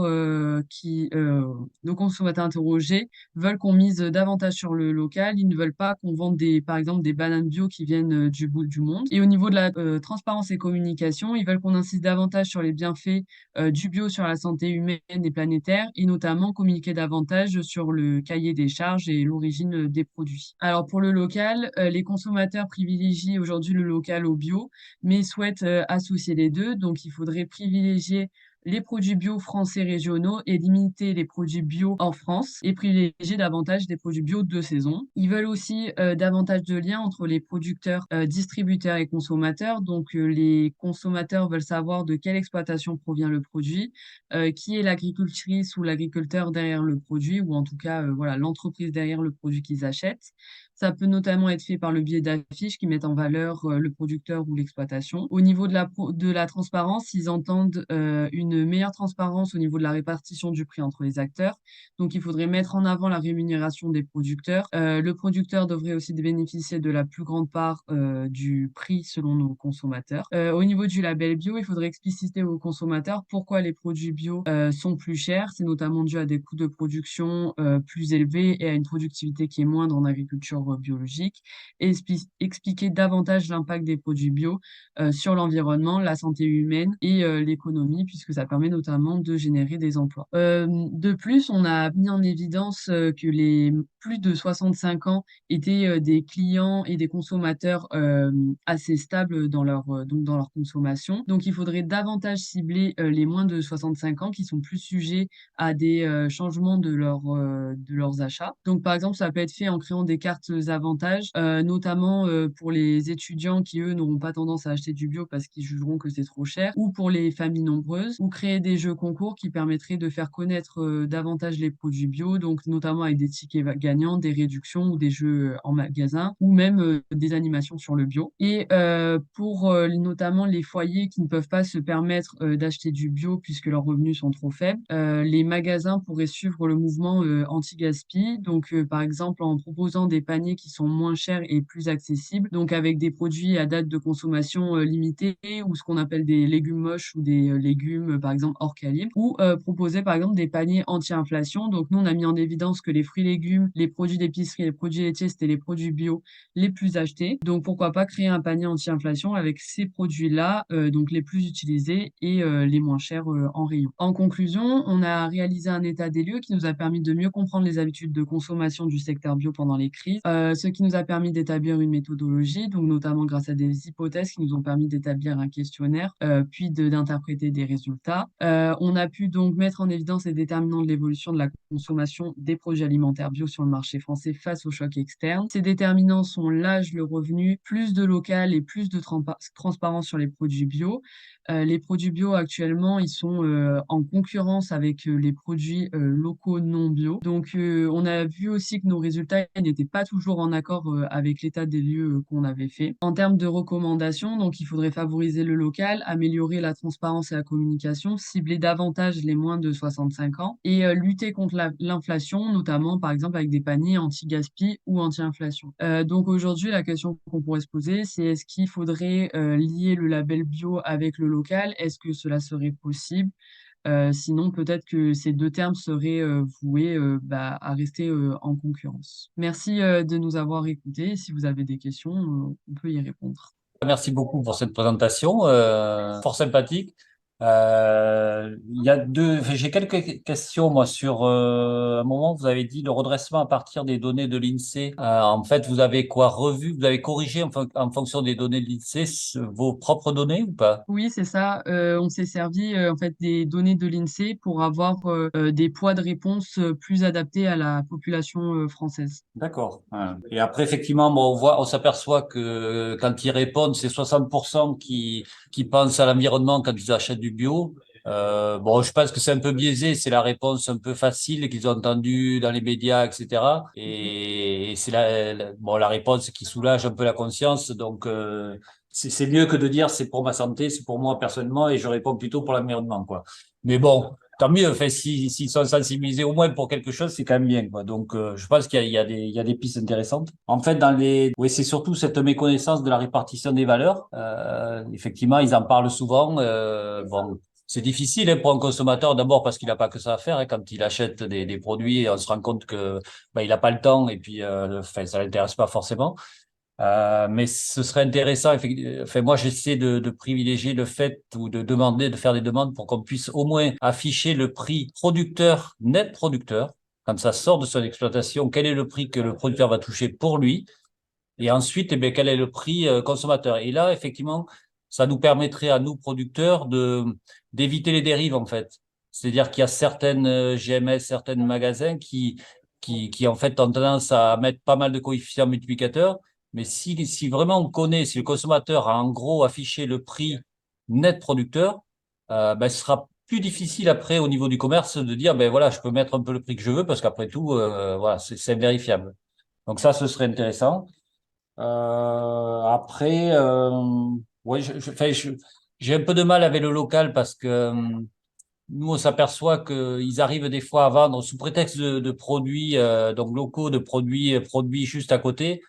interrogés veulent qu'on mise davantage sur le local. Ils ne veulent pas qu'on vende par exemple, des bananes bio qui viennent du bout du monde. Et au niveau de la transparence et communication, ils veulent qu'on insiste davantage sur les bienfaits du bio sur la santé humaine et planétaire, et notamment communiquer davantage sur le cahier des charges et l'origine des produits. Alors, pour le local, les consommateurs privilégient aujourd'hui le local au bio, mais souhaitent associer les deux. Donc, il faudrait privilégier les produits bio français régionaux et limiter les produits bio en France et privilégier davantage des produits bio de saison. Ils veulent aussi davantage de liens entre les producteurs, distributeurs et consommateurs. Donc, les consommateurs veulent savoir de quelle exploitation provient le produit, qui est l'agricultrice ou l'agriculteur derrière le produit, ou en tout cas, voilà, l'entreprise derrière le produit qu'ils achètent. Ça peut notamment être fait par le biais d'affiches qui mettent en valeur le producteur ou l'exploitation. Au niveau de la transparence, ils entendent une meilleure transparence au niveau de la répartition du prix entre les acteurs. Donc, il faudrait mettre en avant la rémunération des producteurs. Le producteur devrait aussi bénéficier de la plus grande part du prix selon nos consommateurs. Au niveau du label bio, il faudrait expliciter aux consommateurs pourquoi les produits bio sont plus chers. C'est notamment dû à des coûts de production plus élevés et à une productivité qui est moindre en agriculture biologique, et expliquer davantage l'impact des produits bio sur l'environnement, la santé humaine et l'économie, puisque ça permet notamment de générer des emplois. De plus, on a mis en évidence que les plus de 65 ans étaient des clients et des consommateurs assez stables dans donc dans leur consommation. Donc, il faudrait davantage cibler les moins de 65 ans qui sont plus sujets à des changements de leurs achats. Donc, par exemple, ça peut être fait en créant des cartes avantages, notamment pour les étudiants qui, eux, n'auront pas tendance à acheter du bio parce qu'ils jugeront que c'est trop cher, ou pour les familles nombreuses, ou créer des jeux concours qui permettraient de faire connaître davantage les produits bio, donc notamment avec des tickets gagnants, des réductions ou des jeux en magasin, ou même des animations sur le bio. Et pour notamment les foyers qui ne peuvent pas se permettre d'acheter du bio puisque leurs revenus sont trop faibles, les magasins pourraient suivre le mouvement anti-gaspi, donc par exemple en proposant des paniers qui sont moins chers et plus accessibles, donc avec des produits à date de consommation limitée, ou ce qu'on appelle des légumes moches ou des légumes par exemple hors calibre, ou proposer par exemple des paniers anti-inflation. Donc nous on a mis en évidence que les fruits et légumes, les produits d'épicerie, les produits laitiers, c'était les produits bio les plus achetés. Donc pourquoi pas créer un panier anti-inflation avec ces produits-là, donc les plus utilisés et les moins chers en rayon. En conclusion, on a réalisé un état des lieux qui nous a permis de mieux comprendre les habitudes de consommation du secteur bio pendant les crises, ce qui nous a permis d'établir une méthodologie, donc notamment grâce à des hypothèses qui nous ont permis d'établir un questionnaire, puis d'interpréter des résultats. On a pu donc mettre en évidence les déterminants de l'évolution de la consommation des produits alimentaires bio sur le marché français face aux chocs externes. Ces déterminants sont l'âge, le revenu, plus de local et plus de transparence sur les produits bio. Les produits bio actuellement, ils sont en concurrence avec les produits locaux non bio. Donc, on a vu aussi que nos résultats n'étaient pas toujours en accord avec l'état des lieux qu'on avait fait. En termes de recommandations, donc il faudrait favoriser le local, améliorer la transparence et la communication, cibler davantage les moins de 65 ans et lutter contre l'inflation, notamment par exemple avec des paniers anti-gaspi ou anti-inflation. Donc aujourd'hui, la question qu'on pourrait se poser, c'est est-ce qu'il faudrait lier le label bio avec le local? Est-ce que cela serait possible? Sinon, peut-être que ces deux termes seraient voués à rester en concurrence. Merci de nous avoir écoutés. Si vous avez des questions, on peut y répondre. Merci beaucoup pour cette présentation, fort sympathique. Il y a j'ai quelques questions moi sur un moment vous avez dit le redressement à partir des données de l'INSEE. En fait, vous avez revu, vous avez corrigé en fonction des données de l'INSEE vos propres données ou pas? Oui, c'est ça. On s'est servi en fait des données de l'INSEE pour avoir des poids de réponse plus adaptés à la population française. D'accord. Ouais. Et après, effectivement, bon, on s'aperçoit que quand ils répondent, c'est 60% qui pensent à l'environnement quand ils achètent du bio. Bon, je pense que c'est un peu biaisé, c'est la réponse un peu facile qu'ils ont entendue dans les médias, etc. Et c'est la réponse qui soulage un peu la conscience. Donc, c'est mieux que de dire c'est pour ma santé, c'est pour moi personnellement, et je réponds plutôt pour l'environnement, quoi. Mais bon. Tant mieux, enfin, s'ils sont sensibilisés au moins pour quelque chose, c'est quand même bien, quoi. Donc, je pense qu'il y a des pistes intéressantes. En fait, oui, c'est surtout cette méconnaissance de la répartition des valeurs. Effectivement, ils en parlent souvent. Bon, c'est difficile hein, pour un consommateur, d'abord parce qu'il n'a pas que ça à faire. Hein, quand il achète des produits, on se rend compte que il n'a pas le temps et puis, enfin, ça l'intéresse pas forcément. Mais ce serait intéressant. Enfin, moi, j'essaie de privilégier le fait ou de demander, de faire des demandes pour qu'on puisse au moins afficher le prix producteur, net producteur, quand ça sort de son exploitation, quel est le prix que le producteur va toucher pour lui, et ensuite, eh bien, quel est le prix consommateur. Et là, effectivement, ça nous permettrait à nous producteurs d'éviter les dérives en fait. C'est-à-dire qu'il y a certaines GMS, certains magasins qui en fait ont tendance à mettre pas mal de coefficients multiplicateurs. Mais si vraiment on connaît, si le consommateur a en gros affiché le prix net producteur, ce sera plus difficile après au niveau du commerce de dire, ben voilà, je peux mettre un peu le prix que je veux parce qu'après tout, voilà, c'est invérifiable. Donc ça, ce serait intéressant. Après, ouais, j'ai un peu de mal avec le local parce que nous, on s'aperçoit qu'ils arrivent des fois à vendre sous prétexte de produits donc locaux, de produits juste à côté.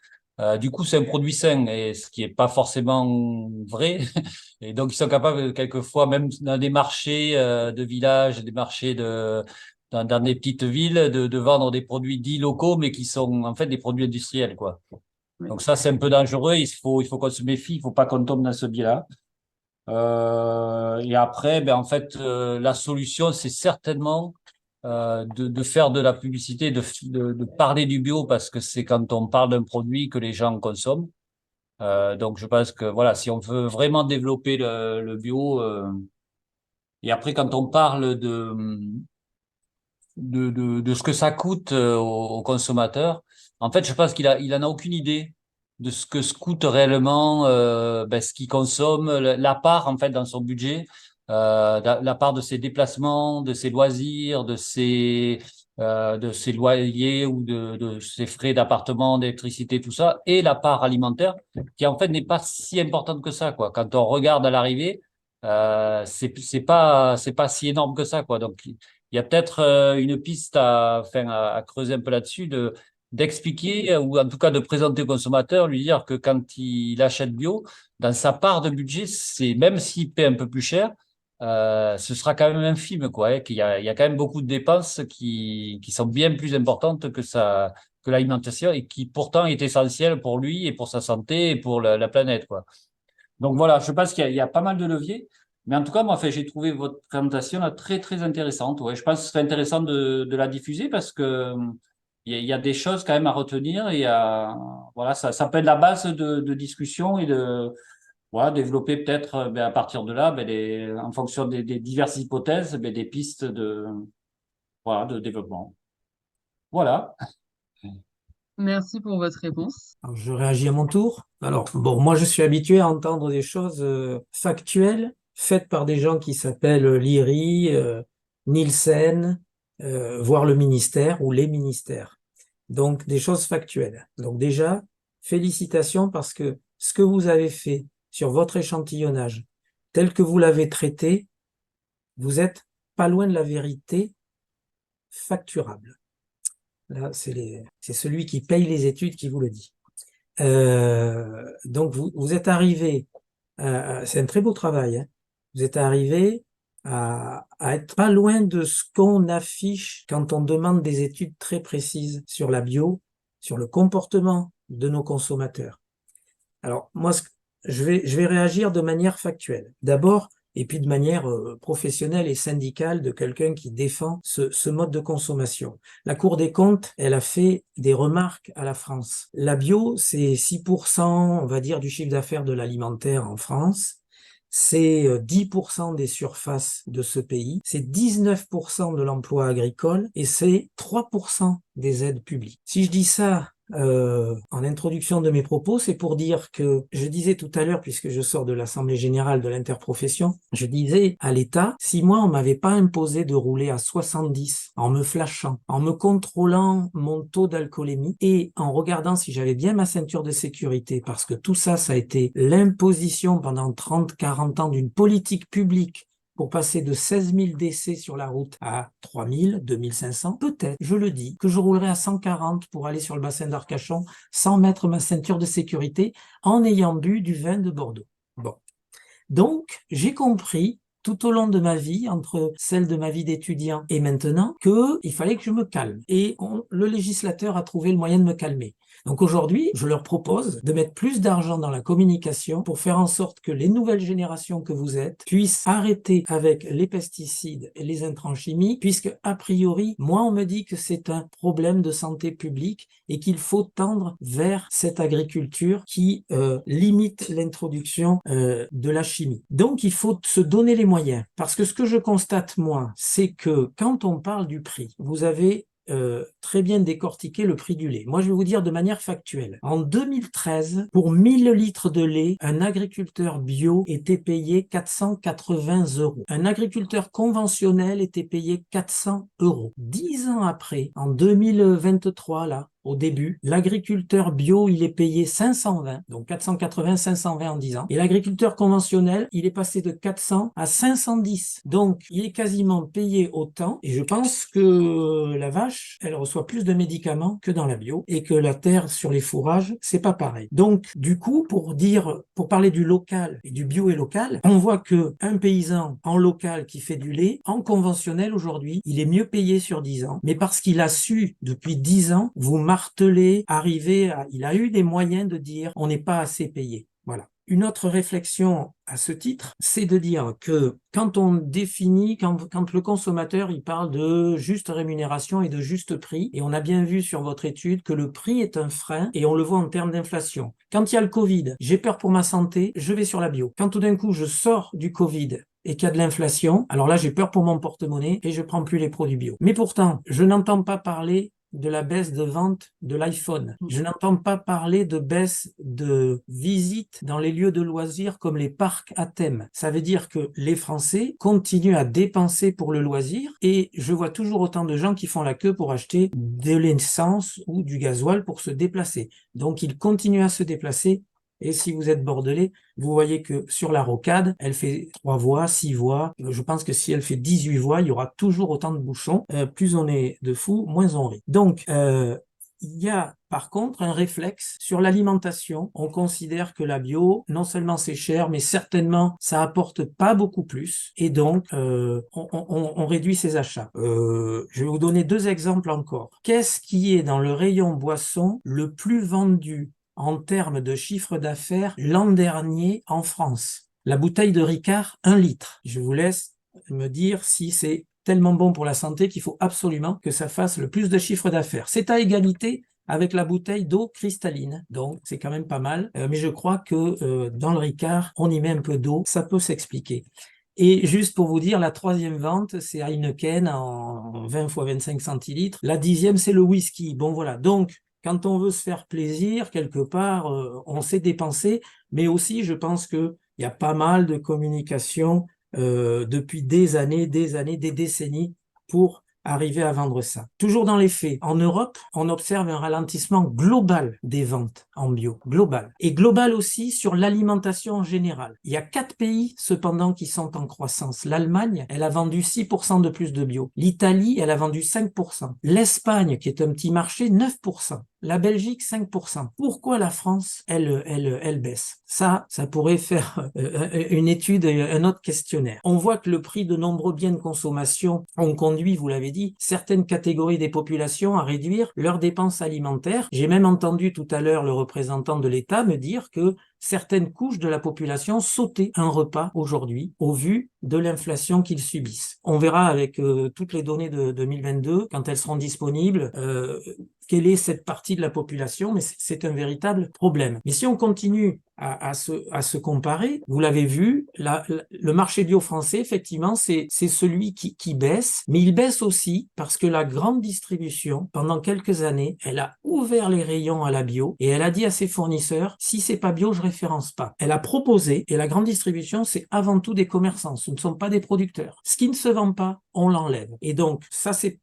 Du coup, c'est un produit sain, et ce qui est pas forcément vrai. Et donc, ils sont capables, quelquefois, même dans des marchés de villages, des marchés dans des petites villes, de vendre des produits dits locaux, mais qui sont en fait des produits industriels, quoi. Donc ça, c'est un peu dangereux. Il faut qu'on se méfie. Il faut pas qu'on tombe dans ce biais-là. Et après, en fait, la solution, c'est certainement de faire de la publicité, de parler du bio, parce que c'est quand on parle d'un produit que les gens consomment. Donc, je pense que voilà, si on veut vraiment développer le bio, et après, quand on parle de ce que ça coûte aux consommateurs, en fait, je pense il en a aucune idée de ce que se coûte réellement ce qu'il consomme, la part en fait dans son budget, la part de ses déplacements, de ses loisirs, de ses loyers ou de ses frais d'appartement, d'électricité, tout ça, et la part alimentaire qui en fait n'est pas si importante que ça, quoi. Quand on regarde à l'arrivée, c'est pas si énorme que ça, quoi. Donc il y a peut-être une piste à creuser un peu là-dessus, d'expliquer ou en tout cas de présenter au consommateur, lui dire que quand il achète bio, dans sa part de budget, c'est même s'il paie un peu plus cher, ce sera quand même infime, quoi. Hein, il y a quand même beaucoup de dépenses qui sont bien plus importantes que l'alimentation et qui pourtant est essentielle pour lui et pour sa santé et pour la planète, quoi. Donc voilà, je pense qu'il y a pas mal de leviers. Mais en tout cas, moi, enfin, j'ai trouvé votre présentation là, très, très intéressante. Ouais, je pense que ce serait intéressant de la diffuser parce que il y a des choses quand même à retenir et voilà, ça peut être la base de discussion et voilà, développer peut-être à partir de là, en fonction des diverses hypothèses, des pistes voilà, de développement. Voilà. Merci pour votre réponse. Alors, je réagis à mon tour. Alors, bon, moi, je suis habitué à entendre des choses factuelles faites par des gens qui s'appellent Liry, Nielsen, voire le ministère ou les ministères. Donc, des choses factuelles. Donc, déjà, félicitations parce que ce que vous avez fait sur votre échantillonnage, tel que vous l'avez traité, vous êtes pas loin de la vérité facturable. Là, c'est celui qui paye les études qui vous le dit. Donc, vous êtes arrivé, c'est un très beau travail, hein. Vous êtes arrivé à être pas loin de ce qu'on affiche quand on demande des études très précises sur la bio, sur le comportement de nos consommateurs. Alors, moi, je vais réagir de manière factuelle. D'abord, et puis de manière professionnelle et syndicale de quelqu'un qui défend ce mode de consommation. La Cour des comptes, elle a fait des remarques à la France. La bio, c'est 6%, on va dire, du chiffre d'affaires de l'alimentaire en France. C'est 10% des surfaces de ce pays, c'est 19% de l'emploi agricole et c'est 3% des aides publiques. Si je dis ça en introduction de mes propos, c'est pour dire que je disais tout à l'heure, puisque je sors de l'Assemblée générale de l'interprofession, je disais à l'État, si moi on m'avait pas imposé de rouler à 70 en me flashant, en me contrôlant mon taux d'alcoolémie et en regardant si j'avais bien ma ceinture de sécurité, parce que tout ça, ça a été l'imposition pendant 30, 40 ans d'une politique publique pour passer de 16 000 décès sur la route à 3 000, 2 500, peut-être, je le dis, que je roulerai à 140 pour aller sur le bassin d'Arcachon sans mettre ma ceinture de sécurité en ayant bu du vin de Bordeaux. Bon. Donc, j'ai compris tout au long de ma vie, entre celle de ma vie d'étudiant et maintenant, qu'il fallait que je me calme. Et le législateur a trouvé le moyen de me calmer. Donc aujourd'hui, je leur propose de mettre plus d'argent dans la communication pour faire en sorte que les nouvelles générations que vous êtes puissent arrêter avec les pesticides et les intrants chimiques, puisque a priori, moi on me dit que c'est un problème de santé publique et qu'il faut tendre vers cette agriculture qui limite l'introduction de la chimie. Donc il faut se donner les moyens, parce que ce que je constate moi, c'est que quand on parle du prix, vous avez très bien décortiquer le prix du lait. Moi, je vais vous dire de manière factuelle. En 2013, pour 1000 litres de lait, un agriculteur bio était payé 480 €. Un agriculteur conventionnel était payé 400 €. 10 ans après, en 2023, là, au début, l'agriculteur bio, il est payé 520, donc 480, 520 en 10 ans. Et l'agriculteur conventionnel, il est passé de 400 à 510. Donc, il est quasiment payé autant. Et je pense que la vache, elle reçoit plus de médicaments que dans la bio et que la terre sur les fourrages, c'est pas pareil. Donc, du coup, pour parler du local et du bio et local, on voit que un paysan en local qui fait du lait, en conventionnel aujourd'hui, il est mieux payé sur 10 ans. Mais parce qu'il a su, depuis 10 ans, vous marteler, il a eu des moyens de dire on n'est pas assez payé. Voilà. Une autre réflexion à ce titre, c'est de dire que quand on définit, quand le consommateur il parle de juste rémunération et de juste prix, et on a bien vu sur votre étude que le prix est un frein, et on le voit en termes d'inflation. Quand il y a le Covid, j'ai peur pour ma santé, je vais sur la bio. Quand tout d'un coup je sors du Covid et qu'il y a de l'inflation, alors là j'ai peur pour mon porte-monnaie et je prends plus les produits bio. Mais pourtant, je n'entends pas parler de la baisse de vente de l'iPhone. Je n'entends pas parler de baisse de visites dans les lieux de loisirs comme les parcs à thème. Ça veut dire que les Français continuent à dépenser pour le loisir et je vois toujours autant de gens qui font la queue pour acheter de l'essence ou du gasoil pour se déplacer. Donc ils continuent à se déplacer. Et si vous êtes bordelais, vous voyez que sur la rocade, elle fait 3 voies, 6 voies. Je pense que si elle fait 18 voies, il y aura toujours autant de bouchons. Plus on est de fous, moins on rit. Donc, il y a par contre un réflexe sur l'alimentation. On considère que la bio, non seulement c'est cher, mais certainement ça apporte pas beaucoup plus. Et donc, on réduit ses achats. Je vais vous donner 2 exemples encore. Qu'est-ce qui est dans le rayon boisson le plus vendu en termes de chiffre d'affaires l'an dernier en France? La bouteille de Ricard, 1 litre. Je vous laisse me dire si c'est tellement bon pour la santé qu'il faut absolument que ça fasse le plus de chiffre d'affaires. C'est à égalité avec la bouteille d'eau cristalline. Donc, c'est quand même pas mal. Mais je crois que dans le Ricard, on y met un peu d'eau. Ça peut s'expliquer. Et juste pour vous dire, la troisième vente, c'est Heineken en 20 x 25 centilitres. La 10e, c'est le whisky. Bon, voilà. Donc, quand on veut se faire plaisir, quelque part, on sait dépenser. Mais aussi, je pense qu'il y a pas mal de communication depuis des années, des décennies pour arriver à vendre ça. Toujours dans les faits, en Europe, on observe un ralentissement global des ventes en bio, global. Et global aussi sur l'alimentation en général. Il y a 4 pays, cependant, qui sont en croissance. L'Allemagne, elle a vendu 6% de plus de bio. L'Italie, elle a vendu 5%. L'Espagne, qui est un petit marché, 9%. La Belgique, 5%. Pourquoi la France, elle baisse? Ça pourrait faire une étude, un autre questionnaire. On voit que le prix de nombreux biens de consommation ont conduit, vous l'avez dit, certaines catégories des populations à réduire leurs dépenses alimentaires. J'ai même entendu tout à l'heure le représentant de l'État me dire que certaines couches de la population sautaient un repas aujourd'hui au vu de l'inflation qu'ils subissent. On verra avec toutes les données de 2022, quand elles seront disponibles, quelle est cette partie de la population, mais c'est un véritable problème. Mais si on continue à se comparer, vous l'avez vu, le marché bio français, effectivement, c'est celui qui baisse, mais il baisse aussi parce que la grande distribution, pendant quelques années, elle a ouvert les rayons à la bio et elle a dit à ses fournisseurs, si c'est pas bio, je référence pas. Elle a proposé, et la grande distribution, c'est avant tout des commerçants, ce ne sont pas des producteurs. Ce qui ne se vend pas, on l'enlève. Et donc,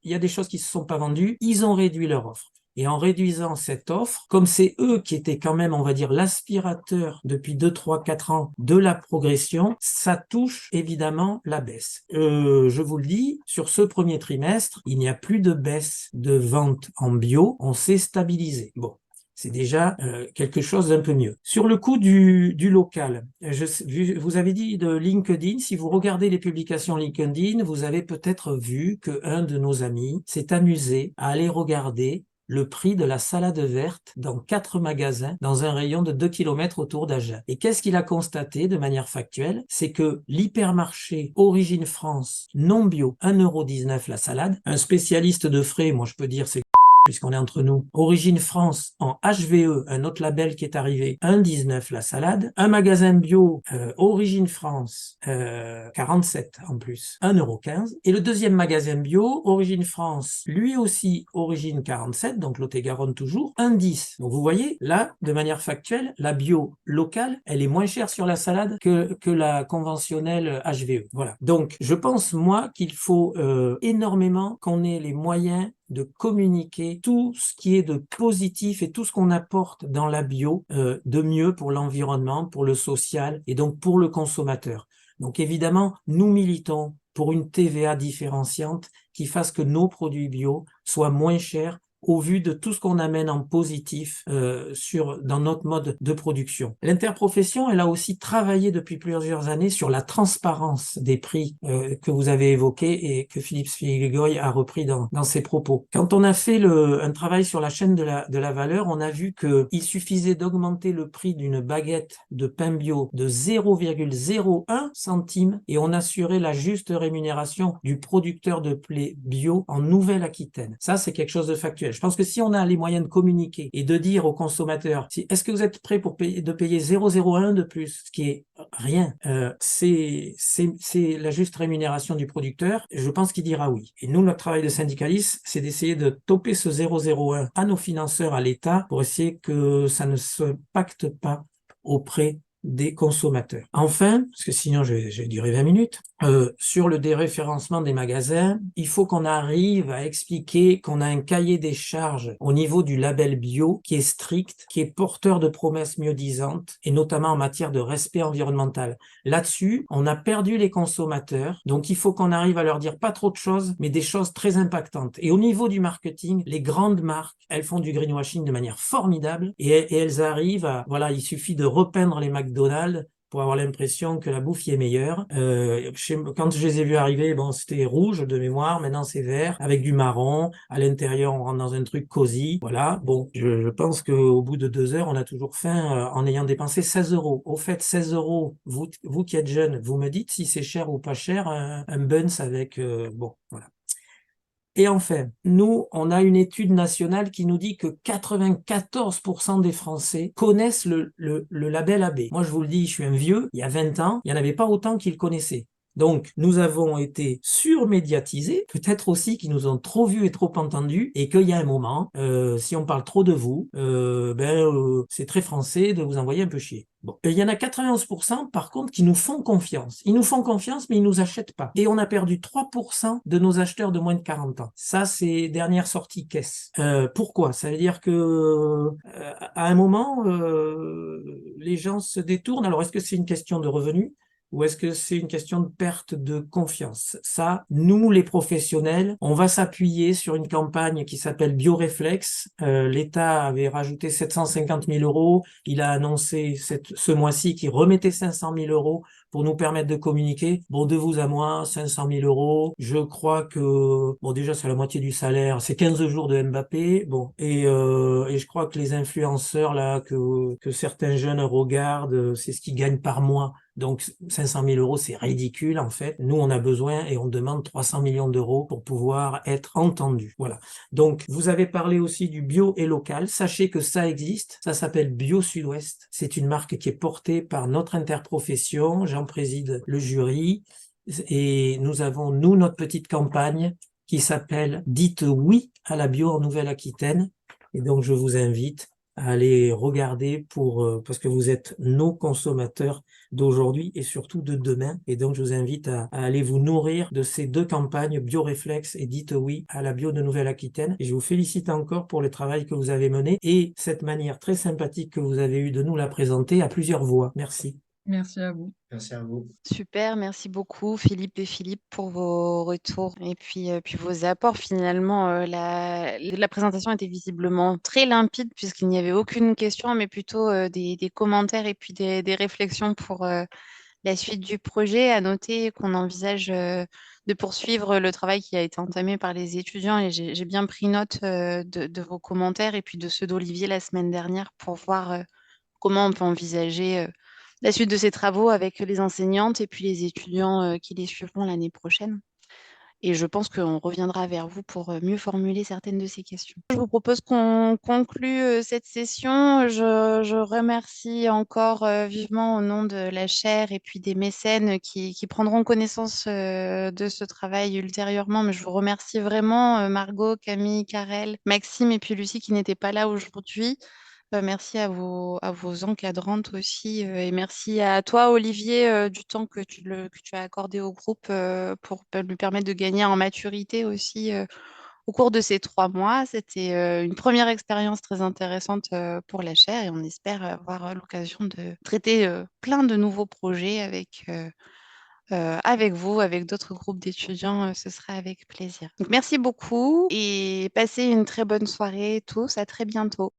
il y a des choses qui se sont pas vendues, ils ont réduit leur offre. Et en réduisant cette offre, comme c'est eux qui étaient quand même, on va dire, l'aspirateur depuis 2, 3, 4 ans de la progression, ça touche évidemment la baisse. Je vous le dis, sur ce premier trimestre, il n'y a plus de baisse de vente en bio, on s'est stabilisé. Bon. C'est déjà quelque chose d'un peu mieux. Sur le coût du local, vous avez dit de LinkedIn, si vous regardez les publications LinkedIn, vous avez peut-être vu qu'un de nos amis s'est amusé à aller regarder le prix de la salade verte dans 4 magasins dans un rayon de 2 km autour d'Agen. Et qu'est-ce qu'il a constaté de manière factuelle? C'est que l'hypermarché Origine France non bio, 1,19 € la salade, un spécialiste de frais, moi je peux dire c'est puisqu'on est entre nous, Origine France en HVE, un autre label qui est arrivé, 1,19 la salade, un magasin bio Origine France, 47 en plus, 1,15 €, et le deuxième magasin bio, Origine France, lui aussi Origine 47, donc Lot-et-Garonne toujours, 1,10. Donc vous voyez, là, de manière factuelle, la bio locale, elle est moins chère sur la salade que la conventionnelle HVE. Voilà. Donc je pense, moi, qu'il faut énormément qu'on ait les moyens de communiquer tout ce qui est de positif et tout ce qu'on apporte dans la bio de mieux pour l'environnement, pour le social et donc pour le consommateur. Donc évidemment, nous militons pour une TVA différenciante qui fasse que nos produits bio soient moins chers au vu de tout ce qu'on amène en positif dans notre mode de production. L'interprofession, elle a aussi travaillé depuis plusieurs années sur la transparence des prix que vous avez évoqués et que Philippe Sfilgoy a repris dans ses propos. Quand on a fait un travail sur la chaîne de la valeur, on a vu qu'il suffisait d'augmenter le prix d'une baguette de pain bio de 0,01 centime et on assurait la juste rémunération du producteur de blé bio en Nouvelle-Aquitaine. Ça, c'est quelque chose de factuel. Je pense que si on a les moyens de communiquer et de dire aux consommateurs, est-ce que vous êtes prêts pour payer 0,01 de plus, ce qui est rien, c'est la juste rémunération du producteur, je pense qu'il dira oui. Et nous, notre travail de syndicaliste, c'est d'essayer de toper ce 0,01 à nos financeurs, à l'État, pour essayer que ça ne se pacte pas auprès des consommateurs. Enfin, parce que sinon j'ai duré 20 minutes, sur le déréférencement des magasins, il faut qu'on arrive à expliquer qu'on a un cahier des charges au niveau du label bio qui est strict, qui est porteur de promesses mieux-disantes, et notamment en matière de respect environnemental. Là-dessus, on a perdu les consommateurs, donc il faut qu'on arrive à leur dire pas trop de choses, mais des choses très impactantes. Et au niveau du marketing, les grandes marques, elles font du greenwashing de manière formidable, et elles arrivent à, voilà, il suffit de repeindre les McDonald's pour avoir l'impression que la bouffe y est meilleure. Quand je les ai vus arriver, bon, c'était rouge de mémoire, maintenant c'est vert, avec du marron. À l'intérieur, on rentre dans un truc cosy. Voilà. Bon, je pense qu'au bout de 2 heures, on a toujours faim en ayant dépensé 16 euros. Au fait, 16 euros, vous qui êtes jeune, vous me dites si c'est cher ou pas cher, un buns avec... bon, voilà. Et enfin, nous, on a une étude nationale qui nous dit que 94% des Français connaissent le label AB. Moi, je vous le dis, je suis un vieux, il y a 20 ans, il n'y en avait pas autant qui le connaissaient. Donc, nous avons été surmédiatisés, peut-être aussi qu'ils nous ont trop vus et trop entendus, et qu'il y a un moment, si on parle trop de vous, c'est très français de vous envoyer un peu chier. Bon. Et il y en a 91% par contre qui nous font confiance. Ils nous font confiance, mais ils nous achètent pas. Et on a perdu 3% de nos acheteurs de moins de 40 ans. Ça, c'est dernière sortie caisse. Pourquoi? Ça veut dire que à un moment, les gens se détournent. Alors, est-ce que c'est une question de revenus? Ou est-ce que c'est une question de perte de confiance? Ça, nous, les professionnels, on va s'appuyer sur une campagne qui s'appelle Bioréflexe. L'État avait rajouté 750 000 euros. Il a annoncé ce mois-ci qu'il remettait 500 000 euros pour nous permettre de communiquer. Bon, de vous à moi, 500 000 euros. Je crois que, bon, déjà, c'est la moitié du salaire. C'est 15 jours de Mbappé. Bon, et je crois que les influenceurs, là, que certains jeunes regardent, c'est ce qu'ils gagnent par mois. Donc, 500 000 euros, c'est ridicule, en fait. Nous, on a besoin et on demande 300 millions d'euros pour pouvoir être entendus. Voilà. Donc, vous avez parlé aussi du bio et local. Sachez que ça existe. Ça s'appelle Bio Sud-Ouest. C'est une marque qui est portée par notre interprofession. J'en préside le jury. Et nous avons, nous, notre petite campagne qui s'appelle Dites oui à la bio en Nouvelle-Aquitaine. Et donc, je vous invite à aller regarder parce que vous êtes nos consommateurs d'aujourd'hui et surtout de demain. Et donc, je vous invite à aller vous nourrir de ces 2 campagnes, Bioréflexe et Dites oui à la bio de Nouvelle-Aquitaine. Et je vous félicite encore pour le travail que vous avez mené et cette manière très sympathique que vous avez eue de nous la présenter à plusieurs voix. Merci. Merci à vous. Merci à vous. Super, merci beaucoup Philippe et Philippe pour vos retours et puis vos apports. Finalement, la présentation était visiblement très limpide puisqu'il n'y avait aucune question, mais plutôt des commentaires et puis des réflexions pour la suite du projet. À noter qu'on envisage de poursuivre le travail qui a été entamé par les étudiants et j'ai bien pris note de vos commentaires et puis de ceux d'Olivier la semaine dernière pour voir comment on peut envisager la suite de ces travaux avec les enseignantes et puis les étudiants qui les suivront l'année prochaine. Et je pense qu'on reviendra vers vous pour mieux formuler certaines de ces questions. Je vous propose qu'on conclue cette session. Je remercie encore vivement au nom de la chaire et puis des mécènes qui prendront connaissance de ce travail ultérieurement. Mais je vous remercie vraiment, Margot, Camille, Karel, Maxime et puis Lucie qui n'étaient pas là aujourd'hui. Merci à vos encadrantes aussi et merci à toi, Olivier, du temps que tu as accordé au groupe pour lui permettre de gagner en maturité aussi au cours de ces 3 mois. C'était une première expérience très intéressante pour la chaire et on espère avoir l'occasion de traiter plein de nouveaux projets avec vous, avec d'autres groupes d'étudiants. Ce sera avec plaisir. Donc, merci beaucoup et passez une très bonne soirée tous. À très bientôt.